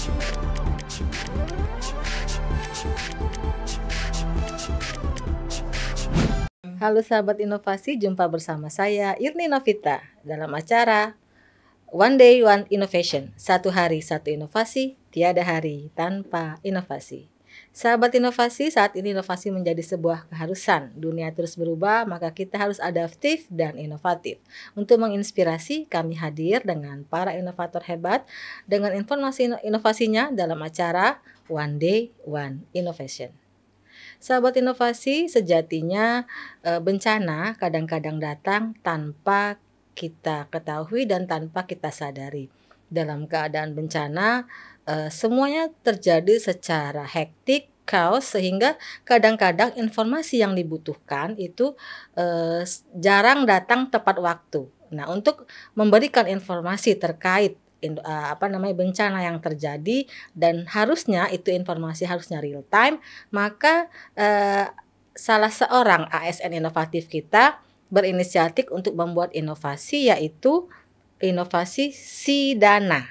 Halo sahabat inovasi, jumpa bersama saya Irni Novita dalam acara One Day One Innovation. Satu hari satu inovasi, tiada hari tanpa inovasi. Sahabat inovasi, saat ini inovasi menjadi sebuah keharusan. Dunia terus berubah, maka kita harus adaptif dan inovatif. Untuk menginspirasi, kami hadir dengan para inovator hebat dengan informasi inovasinya dalam acara One Day One Innovation. Sahabat inovasi, sejatinya bencana kadang-kadang datang tanpa kita ketahui dan tanpa kita sadari. Dalam keadaan bencana, semuanya terjadi secara hektik, kaos, sehingga kadang-kadang informasi yang dibutuhkan itu jarang datang tepat waktu. Nah, untuk memberikan informasi terkait bencana yang terjadi dan harusnya itu informasi harusnya real time, maka salah seorang ASN inovatif kita berinisiatif untuk membuat inovasi, yaitu inovasi Sidana.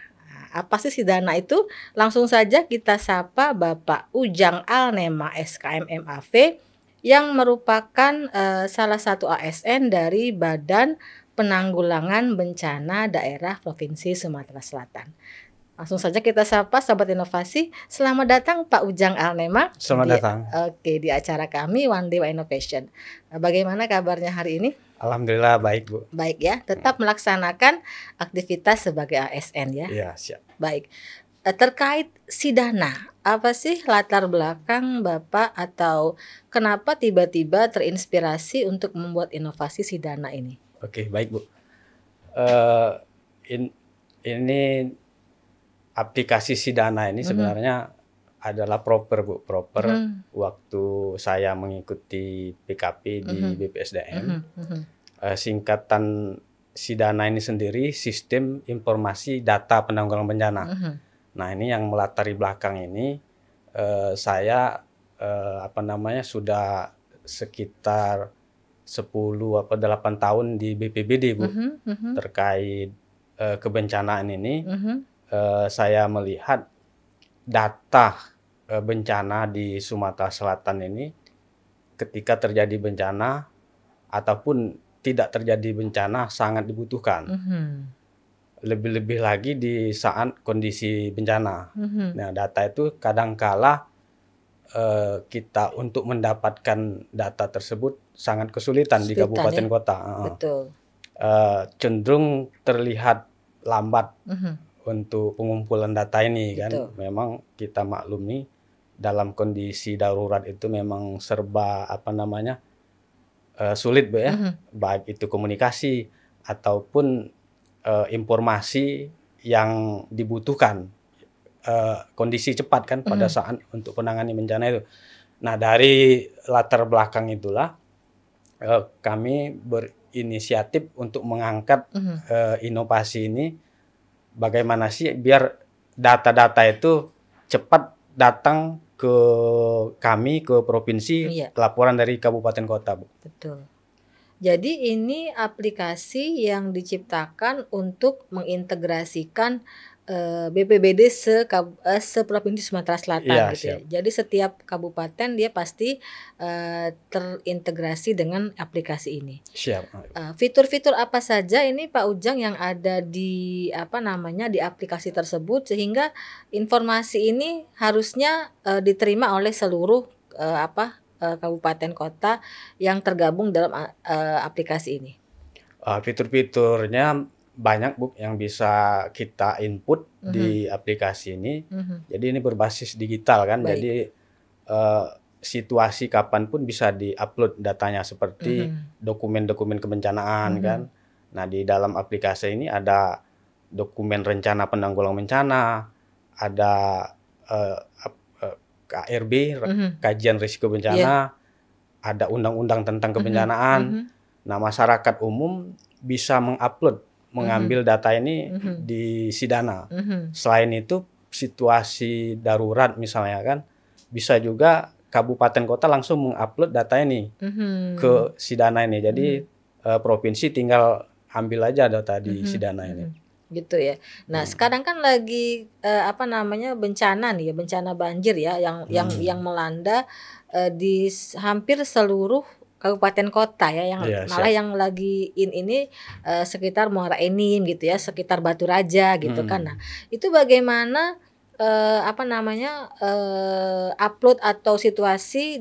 Apa sih Sidana itu? Langsung saja kita sapa Bapak Ujang Alnema SKM MAV yang merupakan salah satu ASN dari Badan Penanggulangan Bencana Daerah Provinsi Sumatera Selatan. Langsung saja kita sapa sahabat inovasi. Selamat datang Pak Ujang Alnema. Selamat datang. Di acara kami One Day One Innovation. Bagaimana kabarnya hari ini? Alhamdulillah baik, Bu. Baik ya, tetap melaksanakan aktivitas sebagai ASN ya. Iya, siap. Baik. Terkait Sidana, apa sih latar belakang Bapak atau kenapa tiba-tiba terinspirasi untuk membuat inovasi Sidana ini? Oke, baik, Bu. Ini aplikasi Sidana ini sebenarnya adalah proper, Bu. Proper waktu saya mengikuti PKP di BPSDM. Singkatan Sidana ini sendiri Sistem Informasi Data Penanggulangan Bencana. Nah, ini yang melatari belakang ini saya sudah sekitar 8 tahun di BPBD, Bu. Terkait kebencanaan ini, saya melihat data bencana di Sumatera Selatan ini ketika terjadi bencana ataupun tidak terjadi bencana sangat dibutuhkan. Lebih-lebih lagi di saat kondisi bencana. Nah, data itu kadangkala kita untuk mendapatkan data tersebut sangat kesulitan di kabupaten kota. Betul. Cenderung terlihat lambat untuk pengumpulan data ini. Betul. Kan. Memang kita maklumi dalam kondisi darurat itu memang serba sulit, Bu ya. Baik itu komunikasi ataupun informasi yang dibutuhkan. Kondisi cepat kan pada saat untuk penangani bencana itu. Nah, dari latar belakang itulah kami berinisiatif untuk mengangkat inovasi ini. Bagaimana sih biar data-data itu cepat datang ke kami, ke provinsi, laporan dari kabupaten kota, Bu. Betul. Jadi ini aplikasi yang diciptakan untuk mengintegrasikan BPBD seprovinsi Sumatera Selatan gitu ya. Jadi setiap kabupaten dia pasti terintegrasi dengan aplikasi ini. Siap. Fitur-fitur apa saja ini Pak Ujang yang ada di di aplikasi tersebut sehingga informasi ini harusnya diterima oleh seluruh kabupaten kota yang tergabung dalam aplikasi ini? Fitur-fiturnya banyak, Bu, yang bisa kita input di aplikasi ini. Jadi ini berbasis digital kan. Baik. Jadi situasi kapanpun bisa diupload datanya seperti dokumen-dokumen kebencanaan kan. Nah, di dalam aplikasi ini ada dokumen rencana penanggulangan bencana, ada KRB, kajian risiko bencana, ada undang-undang tentang kebencanaan. Nah, masyarakat umum bisa mengambil data ini di Sidana. Selain itu, situasi darurat misalnya kan, bisa juga kabupaten kota langsung mengupload data ini ke Sidana ini. Jadi provinsi tinggal ambil aja data di Sidana ini. gitu ya. Nah, sekarang kan lagi bencana nih ya, bencana banjir ya yang melanda di hampir seluruh kabupaten kota ya, yang Iya, malah siap. yang lagi ini sekitar Muara Enim gitu ya, sekitar Baturaja gitu kan. Nah, itu bagaimana upload atau situasi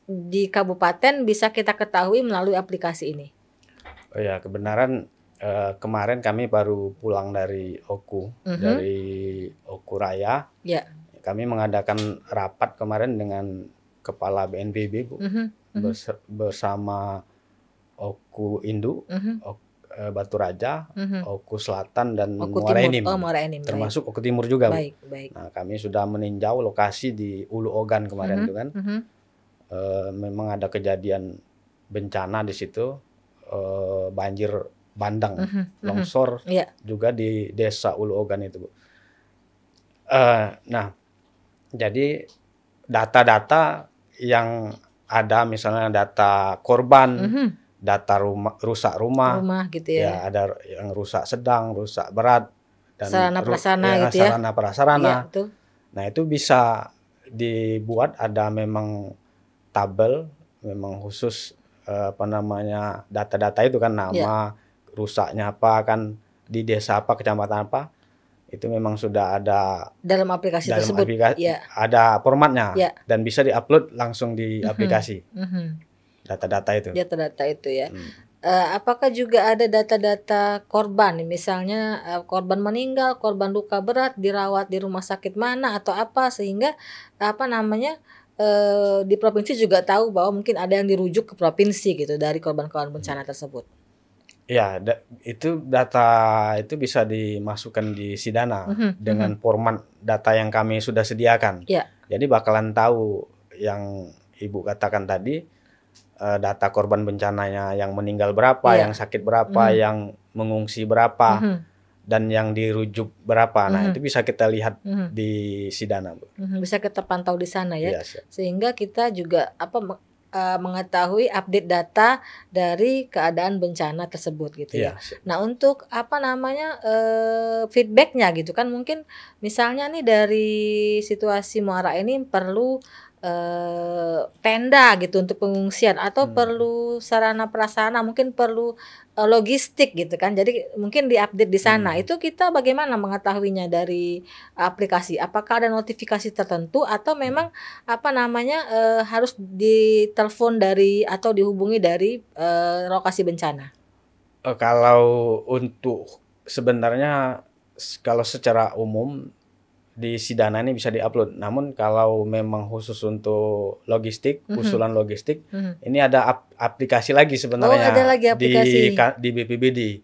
di kabupaten bisa kita ketahui melalui aplikasi ini? Oh ya, kebenaran kemarin kami baru pulang dari Oku Raya. Ya. Kami mengadakan rapat kemarin dengan Kepala BNPB, Bu, bersama Oku Indu, Baturaja, Oku Selatan dan Oku Muara Timur. Enim. Oh, Muara Enim. Termasuk Oku Timur juga, Bu. Baik. Nah, kami sudah meninjau lokasi di Ulu Ogan kemarin itu kan. Memang ada kejadian bencana di situ, banjir bandang, longsor juga di desa Ulu Ogan itu, Bu. Nah, jadi data-data yang ada, misalnya data korban, data rusak rumah gitu ya. Ya, ada yang rusak sedang, rusak berat, dan sarana prasarana gitu ya. sarana prasarana. Iya, betul. Nah, itu bisa dibuat ada memang tabel memang khusus data-data itu kan, nama, rusaknya apa kan, di desa apa, kecamatan apa, itu memang sudah ada dalam aplikasi tersebut. Ada formatnya dan bisa diupload langsung di aplikasi. Data-data itu. Data-data itu ya. Apakah juga ada data-data korban, misalnya korban meninggal, korban luka berat, dirawat di rumah sakit mana atau apa, sehingga di provinsi juga tahu bahwa mungkin ada yang dirujuk ke provinsi gitu dari korban-korban bencana tersebut. Ya, itu data itu bisa dimasukkan di Sidana dengan format data yang kami sudah sediakan. Jadi bakalan tahu yang Ibu katakan tadi, data korban bencananya, yang meninggal berapa, yang sakit berapa, yang mengungsi berapa, dan yang dirujuk berapa. Nah, itu bisa kita lihat di Sidana, Bu. Bisa kita pantau di sana ya. Iya, sehingga kita juga mengetahui update data dari keadaan bencana tersebut gitu ya. Nah, untuk feedbacknya gitu kan, mungkin misalnya nih dari situasi Muara ini perlu tenda gitu untuk pengungsian, atau perlu sarana prasarana, mungkin perlu logistik gitu kan. Jadi mungkin diupdate di sana. Itu kita bagaimana mengetahuinya dari aplikasi? Apakah ada notifikasi tertentu atau memang harus ditelepon dari atau dihubungi dari lokasi bencana? Kalau untuk sebenarnya kalau secara umum di Sidana ini bisa diupload. Namun kalau memang khusus untuk logistik, usulan logistik, ini ada aplikasi lagi sebenarnya. Ada lagi aplikasi di BPBD.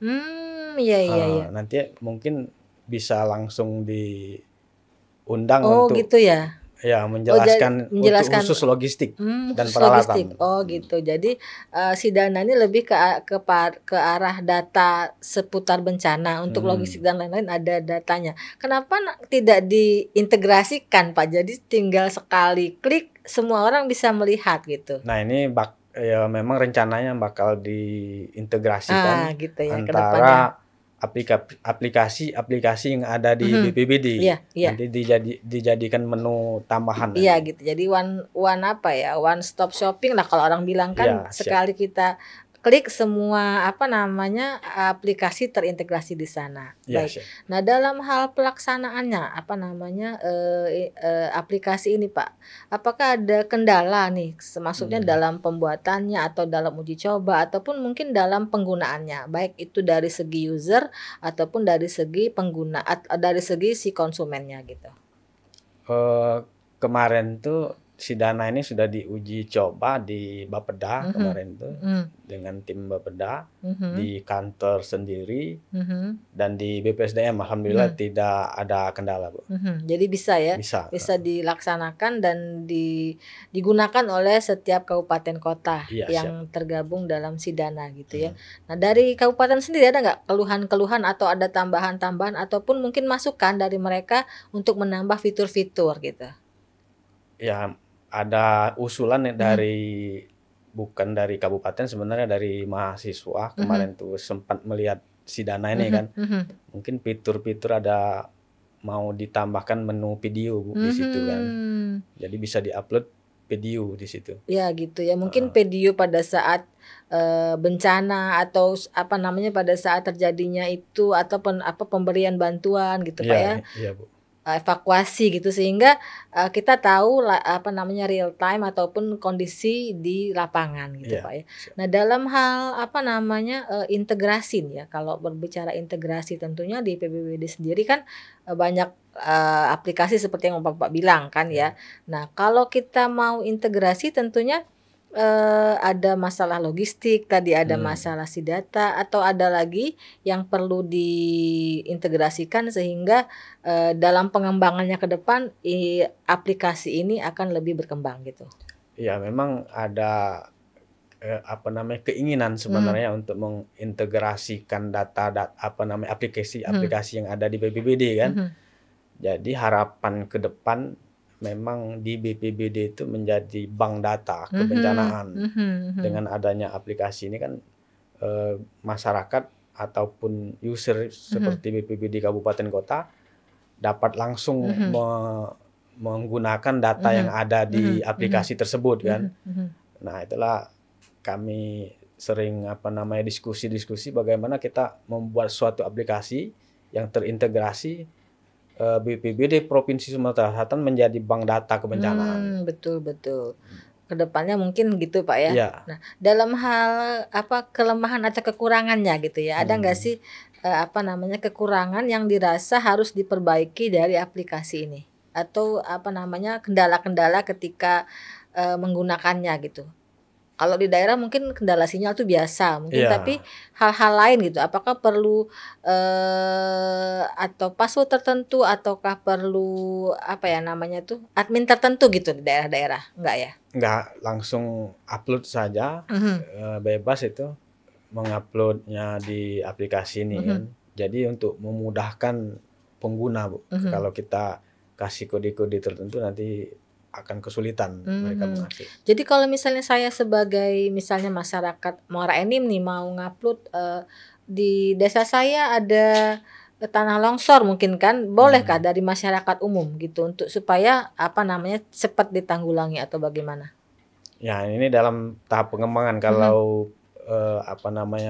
Iya. Nanti mungkin bisa langsung diundang untuk gitu ya. menjelaskan untuk khusus logistik dan peralatan. Gitu. Jadi Sidana ini lebih ke arah data seputar bencana. Untuk logistik dan lain-lain ada datanya. Kenapa tidak diintegrasikan, Pak? Jadi tinggal sekali klik semua orang bisa melihat gitu. Nah, ini memang rencananya bakal diintegrasikan gitu ya, antara aplikasi yang ada di BPBD. Nanti dijadikan menu tambahan. Gitu. Jadi one stop shopping lah kalau orang bilang kan. Sekali kita klik, semua aplikasi terintegrasi di sana. Baik. Nah, dalam hal pelaksanaannya aplikasi ini, Pak, apakah ada kendala nih, maksudnya dalam pembuatannya atau dalam uji coba ataupun mungkin dalam penggunaannya, baik itu dari segi user ataupun dari segi pengguna, dari segi si konsumennya gitu? Kemarin tuh Sidana ini sudah diuji coba di Bapeda kemarin tuh dengan tim Bapeda di kantor sendiri dan di BPSDM. Alhamdulillah tidak ada kendala, Bu. Jadi bisa ya, bisa dilaksanakan dan digunakan oleh setiap kabupaten kota yang tergabung dalam Sidana gitu ya. Nah, dari kabupaten sendiri ada nggak keluhan-keluhan atau ada tambahan-tambahan ataupun mungkin masukan dari mereka untuk menambah fitur-fitur gitu? Ya, ada usulan bukan dari kabupaten, sebenarnya dari mahasiswa. Kemarin tuh sempat melihat si Dana ini kan. Mungkin fitur-fitur ada mau ditambahkan menu video Bu di situ kan. Jadi bisa diupload video di situ. Ya gitu ya. Mungkin video pada saat bencana atau apa namanya pada saat terjadinya itu ataupun pemberian bantuan gitu Pak ya. Iya Bu. Evakuasi gitu sehingga kita tahu apa namanya real time ataupun kondisi di lapangan gitu Pak ya. Nah dalam hal apa namanya integrasi nih ya, kalau berbicara integrasi tentunya di PBBD sendiri kan banyak aplikasi seperti yang Bapak bilang kan ya. Nah kalau kita mau integrasi tentunya ada masalah logistik, tadi ada masalah si data, atau ada lagi yang perlu diintegrasikan sehingga dalam pengembangannya ke depan aplikasi ini akan lebih berkembang gitu. Ya memang ada keinginan sebenarnya untuk mengintegrasikan data aplikasi yang ada di BPBD kan. Jadi harapan ke depan memang di BPBD itu menjadi bank data kebencanaan. Dengan adanya aplikasi ini kan masyarakat ataupun user seperti BPBD kabupaten kota dapat langsung menggunakan data yang ada di aplikasi tersebut kan. Nah itulah kami sering diskusi-diskusi bagaimana kita membuat suatu aplikasi yang terintegrasi BPBD Provinsi Sumatera Selatan menjadi bank data kebencanaan. Betul. Kedepannya mungkin gitu Pak ya. Ya. Nah dalam hal kelemahan atau kekurangannya gitu ya, ada nggak sih kekurangan yang dirasa harus diperbaiki dari aplikasi ini, atau kendala-kendala ketika menggunakannya gitu? Kalau di daerah mungkin kendala sinyal tuh biasa mungkin, tapi hal-hal lain gitu, apakah perlu atau password tertentu ataukah perlu admin tertentu gitu di daerah-daerah, enggak ya? Enggak, langsung upload saja, bebas itu menguploadnya di aplikasi ini kan. Jadi untuk memudahkan pengguna Bu, kalau kita kasih kode-kode tertentu nanti akan kesulitan mereka mengakses. Jadi kalau misalnya saya sebagai masyarakat Muara Enim nih mau ngupload di desa saya ada tanah longsor mungkin kan, bolehkah dari masyarakat umum gitu untuk supaya cepat ditanggulangi atau bagaimana? Ya ini dalam tahap pengembangan kalau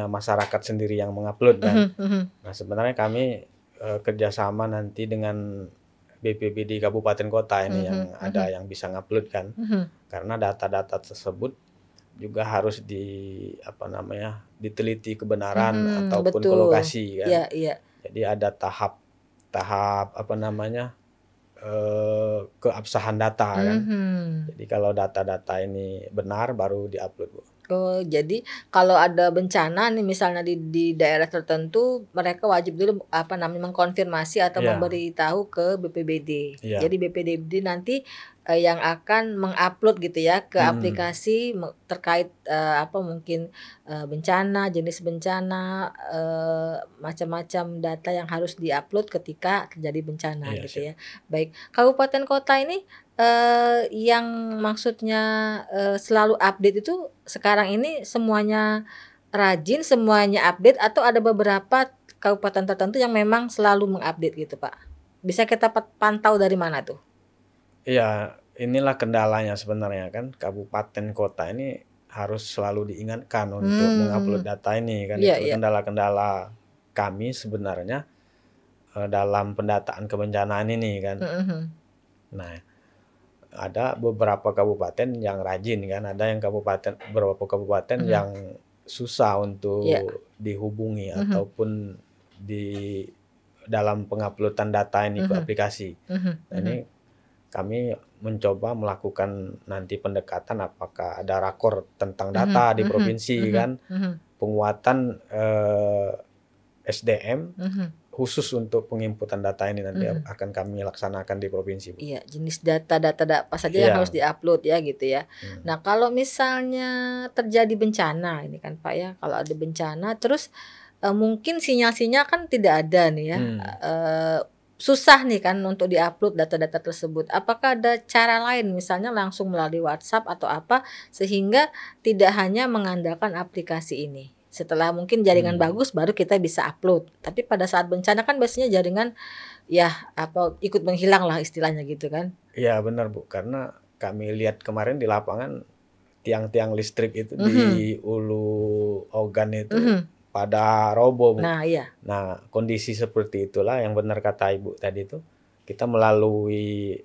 masyarakat sendiri yang mengupload kan. Nah sebenarnya kami kerjasama nanti dengan BPBD kabupaten kota ini yang ada yang bisa ngupload kan. Karena data-data tersebut juga harus diteliti kebenaran ataupun kolokasi kan. Iya. Jadi ada tahap keabsahan data kan. Jadi kalau data-data ini benar baru diupload Bu. Oh, jadi kalau ada bencana nih misalnya di daerah tertentu, mereka wajib dulu mengkonfirmasi atau memberitahu ke BPBD. Jadi BPBD nanti yang akan mengupload gitu ya ke aplikasi terkait bencana, jenis bencana, macam-macam data yang harus diupload ketika terjadi bencana gitu ya. Baik, kabupaten kota ini yang maksudnya selalu update itu sekarang ini semuanya rajin, semuanya update, atau ada beberapa kabupaten tertentu yang memang selalu mengupdate gitu Pak? Bisa kita pantau dari mana tuh? Iya, inilah kendalanya sebenarnya kan, kabupaten kota ini harus selalu diingatkan untuk mengupload data ini kan. Itu kendala-kendala kami sebenarnya dalam pendataan kebencanaan ini kan. Nah ada beberapa kabupaten yang rajin kan, ada yang beberapa kabupaten yang susah untuk dihubungi ataupun di dalam penguploadan data ini ke aplikasi. Nah, ini kami mencoba melakukan nanti pendekatan apakah ada rakor tentang data di provinsi kan, penguatan SDM khusus untuk penginputan data ini nanti akan kami laksanakan di provinsi Bu. Iya, jenis data apa saja yang harus diupload ya gitu ya. Nah kalau misalnya terjadi bencana ini kan Pak ya, kalau ada bencana terus mungkin sinyal-sinyal kan tidak ada nih ya, susah nih kan untuk diupload data-data tersebut. Apakah ada cara lain misalnya langsung melalui WhatsApp atau apa sehingga tidak hanya mengandalkan aplikasi ini? Setelah mungkin jaringan bagus baru kita bisa upload. Tapi pada saat bencana kan biasanya jaringan ya ikut menghilang lah istilahnya gitu kan. Iya benar Bu, karena kami lihat kemarin di lapangan tiang-tiang listrik itu di Ulu Ogan itu pada roboh Bu. Nah iya. Nah kondisi seperti itulah yang benar kata Ibu tadi itu, kita melalui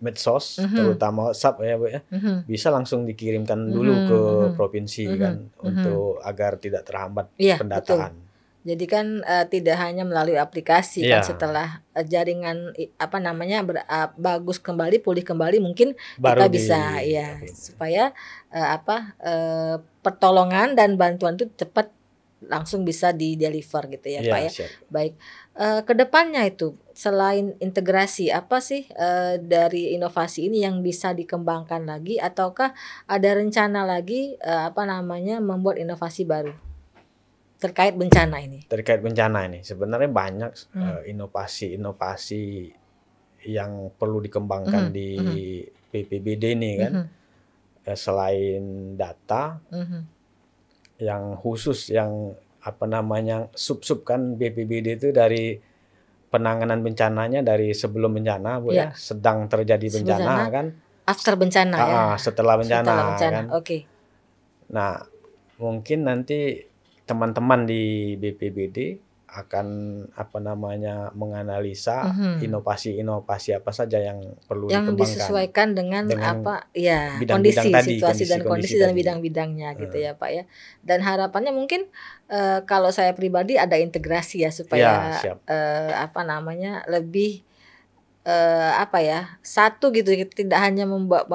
medsos, terutama WhatsApp ya Bu ya, bisa langsung dikirimkan dulu ke provinsi kan, untuk agar tidak terhambat pendataan. Betul. Jadi kan tidak hanya melalui aplikasi kan, setelah jaringan bagus kembali, pulih kembali, mungkin baru kita bisa supaya pertolongan dan bantuan itu cepat langsung bisa di-deliver gitu ya Pak ya. Siap. Baik. Kedepannya itu selain integrasi apa sih dari inovasi ini yang bisa dikembangkan lagi, ataukah ada rencana lagi membuat inovasi baru terkait bencana ini? Terkait bencana ini sebenarnya banyak inovasi-inovasi yang perlu dikembangkan di BPBD ini kan. Selain data yang khusus yang sub-sub kan, BPBD itu dari penanganan bencananya dari sebelum bencana Bu ya, sedang terjadi bencana kan, after bencana ya. Setelah bencana. Kan. Oke. Nah, mungkin nanti teman-teman di BPBD akan menganalisa inovasi-inovasi apa saja yang perlu dikembangkan, disesuaikan dengan kondisi, situasi dan kondisi dan bidang-bidangnya gitu ya Pak ya. Dan harapannya mungkin kalau saya pribadi ada integrasi ya, supaya lebih satu gitu, tidak hanya membuat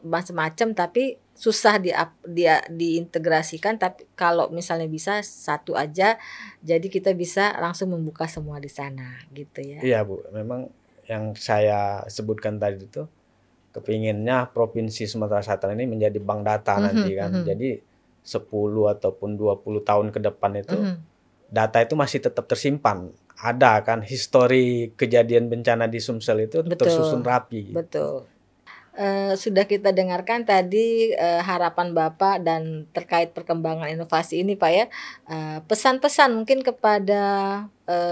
macam-macam tapi susah diintegrasikan. Tapi kalau misalnya bisa satu aja, jadi kita bisa langsung membuka semua di sana gitu ya. Iya Bu, memang yang saya sebutkan tadi itu kepinginnya Provinsi Sumatera Selatan ini menjadi bank data nanti kan. Jadi 10 ataupun 20 tahun ke depan itu data itu masih tetap tersimpan. Ada kan histori kejadian bencana di Sumsel itu tersusun rapi. Betul. Sudah kita dengarkan tadi harapan Bapak dan terkait perkembangan inovasi ini Pak ya. Pesan-pesan mungkin kepada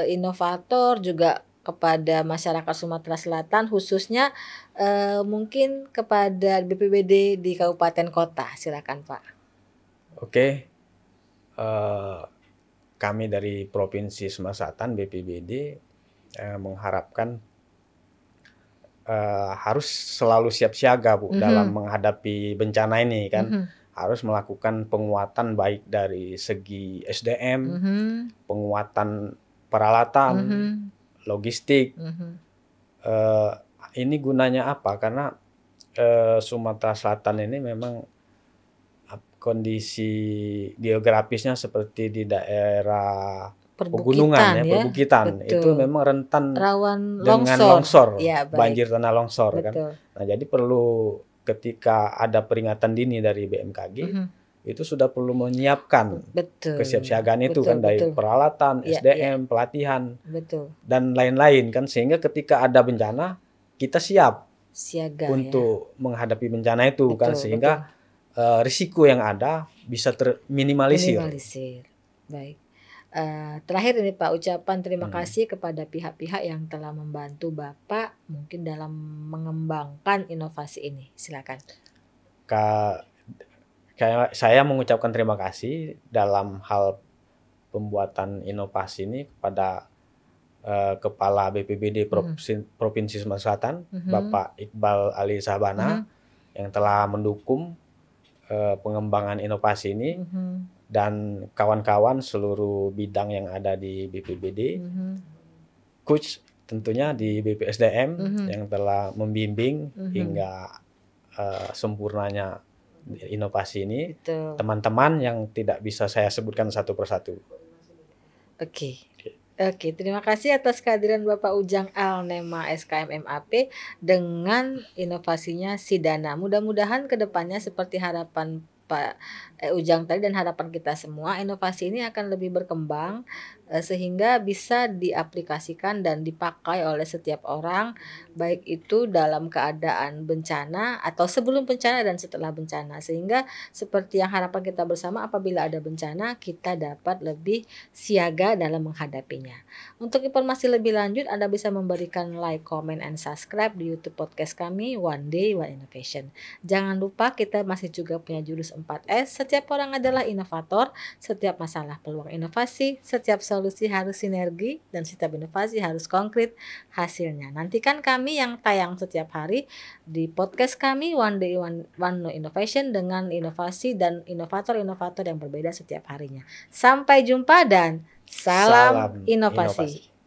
inovator, juga kepada masyarakat Sumatera Selatan, khususnya mungkin kepada BPBD di kabupaten kota. Silakan Pak. Oke. Kami dari Provinsi Sumatera Selatan BPBD mengharapkan harus selalu siap siaga Bu dalam menghadapi bencana ini kan. Harus melakukan penguatan baik dari segi SDM, penguatan peralatan, logistik. Ini gunanya apa? Karena Sumatera Selatan ini memang kondisi geografisnya seperti di daerah pegunungan ya, perbukitan. Itu memang rentan rawan dengan longsor, banjir tanah longsor kan. Nah, jadi perlu ketika ada peringatan dini dari BMKG, itu sudah perlu menyiapkan kesiapsiagaan itu kan, dari peralatan, SDM, pelatihan, dan lain-lain kan, sehingga ketika ada bencana kita siaga untuk menghadapi bencana itu kan, sehingga risiko yang ada bisa terminimalisir. Baik. Terakhir ini Pak, ucapan terima kasih kepada pihak-pihak yang telah membantu Bapak mungkin dalam mengembangkan inovasi ini. Silakan. Saya mengucapkan terima kasih dalam hal pembuatan inovasi ini kepada Kepala BPBD Provinsi Sumatera Selatan, Bapak Iqbal Ali Sahbana, yang telah mendukung pengembangan inovasi ini, dan kawan-kawan seluruh bidang yang ada di BPBD, coach tentunya di BPSDM yang telah membimbing hingga sempurnanya inovasi ini. Teman-teman yang tidak bisa saya sebutkan satu persatu. Oke, terima kasih atas kehadiran Bapak Ujang Alnema SKM MAP dengan inovasinya Sidana. Mudah-mudahan kedepannya seperti harapan Pak Ujang tadi dan harapan kita semua, inovasi ini akan lebih berkembang sehingga bisa diaplikasikan dan dipakai oleh setiap orang, baik itu dalam keadaan bencana atau sebelum bencana dan setelah bencana, sehingga seperti yang harapan kita bersama, apabila ada bencana kita dapat lebih siaga dalam menghadapinya. Untuk informasi lebih lanjut Anda bisa memberikan like, comment, and subscribe di YouTube podcast kami One Day One Innovation. Jangan lupa kita masih juga punya jurus 4S. Setiap orang adalah inovator, setiap masalah peluang inovasi, setiap solusi harus sinergi, dan setiap inovasi harus konkret hasilnya. Nantikan kami yang tayang setiap hari di podcast kami One Day One Innovation dengan inovasi dan inovator-inovator yang berbeda setiap harinya. Sampai jumpa dan salam inovasi.